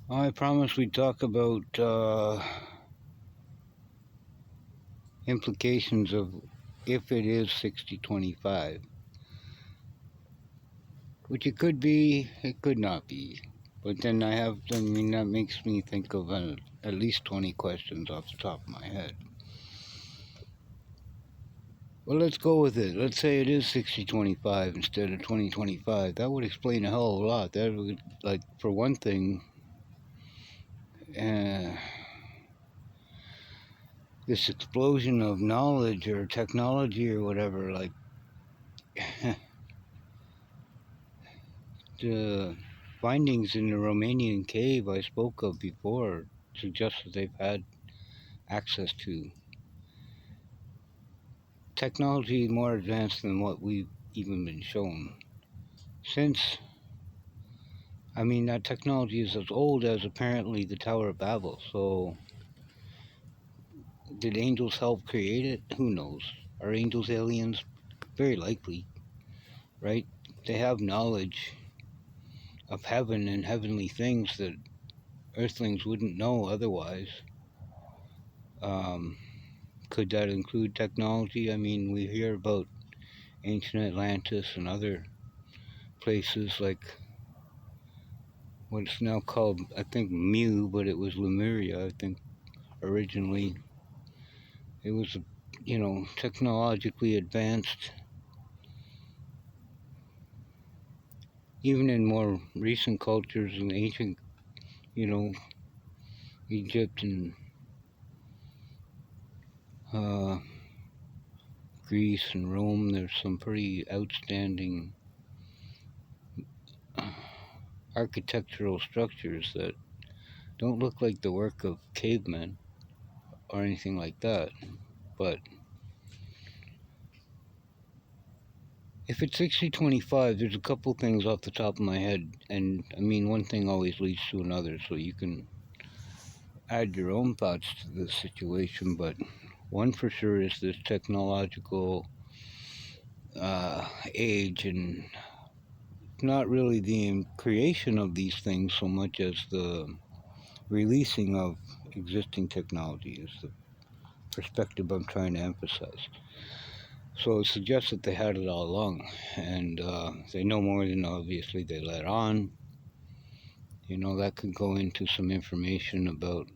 I promised we'd talk about implications of if it is 60-25, which it could be, it could not be. But then that makes me think of at least 20 questions off the top of my head. Well, let's go with it. Let's say it is 60-25 instead of 20-25. That would explain a hell of a lot. That would, like, for one thing, uh, this explosion of knowledge or technology or whatever, like, the findings in the Romanian cave I spoke of before suggest that they've had access to technology more advanced than what we've even been shown. Since, that technology is as old as apparently the Tower of Babel, so did angels help create it? Who knows? Are angels aliens? Very likely, right? They have knowledge of heaven and heavenly things that earthlings wouldn't know otherwise. Um, could that include technology? We hear about ancient Atlantis and other places like what's now called, I think, Mu, but it was Lemuria, I think, originally. It was, technologically advanced. Even in more recent cultures in ancient, you know, Egypt and uh, Greece and Rome, there's some pretty outstanding architectural structures that don't look like the work of cavemen or anything like that. But if it's 60-25, there's a couple things off the top of my head. And one thing always leads to another, so you can add your own thoughts to this situation. But one for sure is this technological age, and not really the creation of these things so much as the releasing of existing technology, is the perspective I'm trying to emphasize. So it suggests that they had it all along, and they know more than obviously they let on. That could go into some information about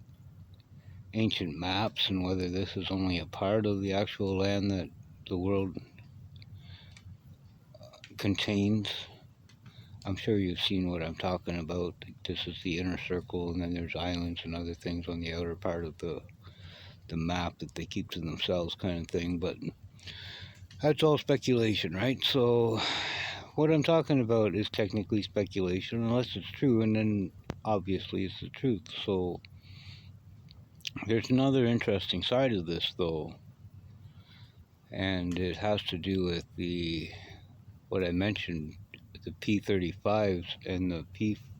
ancient maps and whether this is only a part of the actual land that the world contains. I'm sure you've seen what I'm talking about. This is the inner circle, and then there's islands and other things on the outer part of the map that they keep to themselves, kind of thing. But that's all speculation, right? So what I'm talking about is technically speculation, unless it's true, and then obviously it's the truth. So there's another interesting side of this, though, and it has to do with what I mentioned, the P-35s and the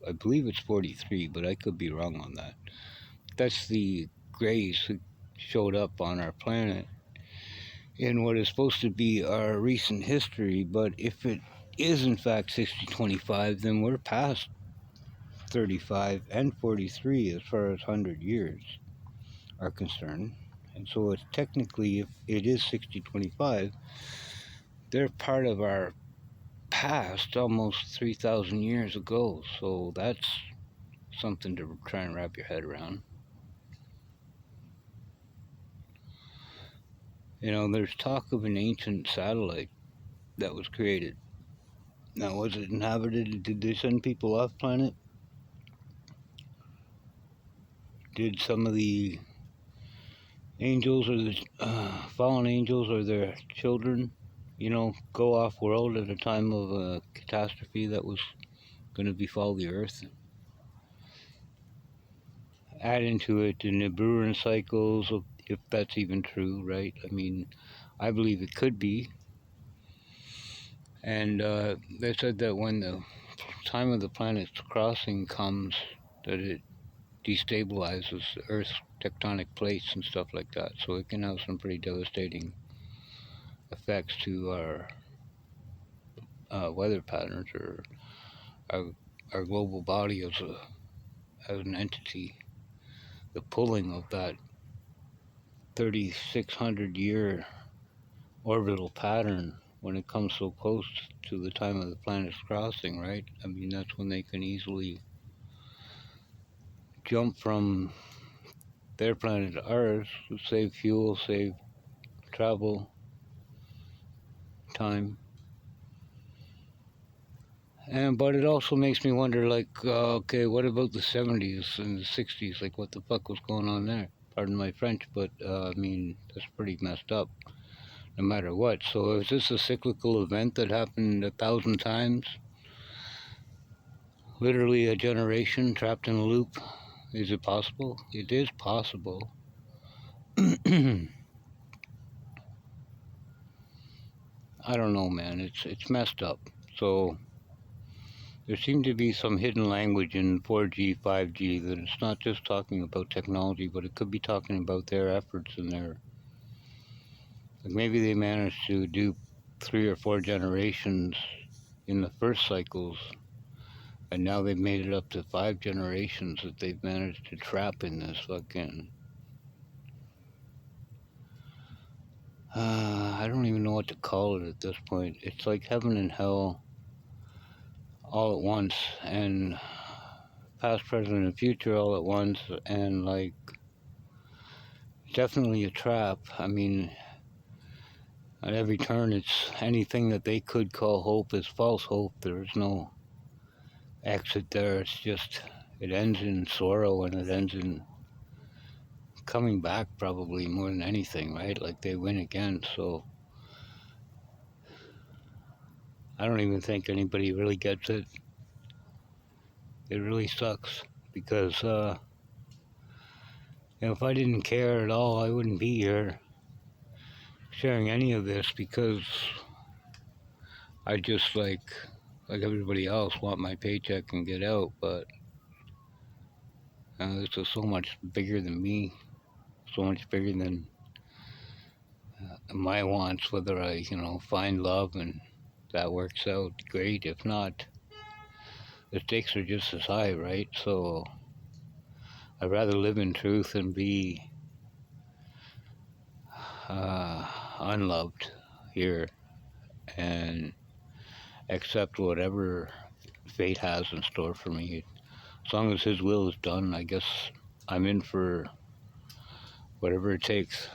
I believe it's 43, but I could be wrong on that. That's the grays who showed up on our planet in what is supposed to be our recent history. But if it is in fact 60-25, then we're past 35 and 43 as far as 100 years are concerned. And so it's technically, if it is 60-25, they're part of our past almost 3,000 years ago. So that's something to try and wrap your head around. There's talk of an ancient satellite that was created. Now, was it inhabited? Did they send people off planet? Did some of the angels or the fallen angels or their children, go off world at a time of a catastrophe that was going to befall the earth? Add into it the Nibiruan cycles, if that's even true, right? I believe it could be. And they said that when the time of the planet's crossing comes, that it destabilizes the Earth's tectonic plates and stuff like that. So it can have some pretty devastating effects to our weather patterns or our global body as an entity. The pulling of that 3,600-year orbital pattern when it comes so close to the time of the planet's crossing, right? I mean, that's when they can easily jump from their planet to ours, save fuel, save travel time. But it also makes me wonder, like, okay, what about the 70s and the 60s? Like, what the fuck was going on there? Pardon my French, but I mean, that's pretty messed up, no matter what. So is this a cyclical event that happened 1,000 times? Literally a generation trapped in a loop? Is it possible? It is possible. I don't know, man. It's messed up. So there seemed to be some hidden language in 4G, 5G that it's not just talking about technology, but it could be talking about their efforts and their, like, maybe they managed to do 3 or 4 generations in the first cycles, and now they've made it up to 5 generations that they've managed to trap in this fucking I don't even know what to call it at this point. It's like heaven and hell all at once, and past, present, and future all at once, and like definitely a trap. I mean, at every turn, it's anything that they could call hope is false hope. There's no exit there. It's just, it ends in sorrow and it ends in coming back, probably more than anything, right? Like they win again. So I don't even think anybody really gets it. It really sucks because, if I didn't care at all, I wouldn't be here sharing any of this, because I just, like everybody else, want my paycheck and get out. But this is so much bigger than me, so much bigger than my wants. Whether I, find love and that works out, great. If not, the stakes are just as high, right? So I'd rather live in truth and be unloved here and accept whatever fate has in store for me. As long as his will is done, I guess I'm in for whatever it takes.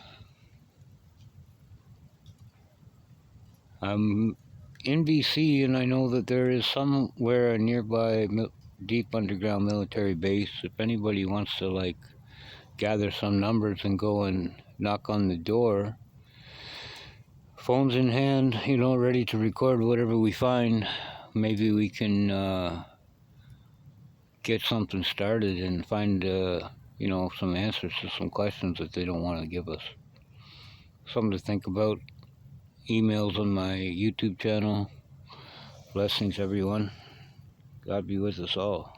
I'm in BC, and I know that there is somewhere a nearby deep underground military base. If anybody wants to, like, gather some numbers and go and knock on the door, phones in hand, ready to record whatever we find, maybe we can get something started and find, some answers to some questions that they don't want to give us. Something to think about. Emails on my YouTube channel. Blessings, everyone. God be with us all.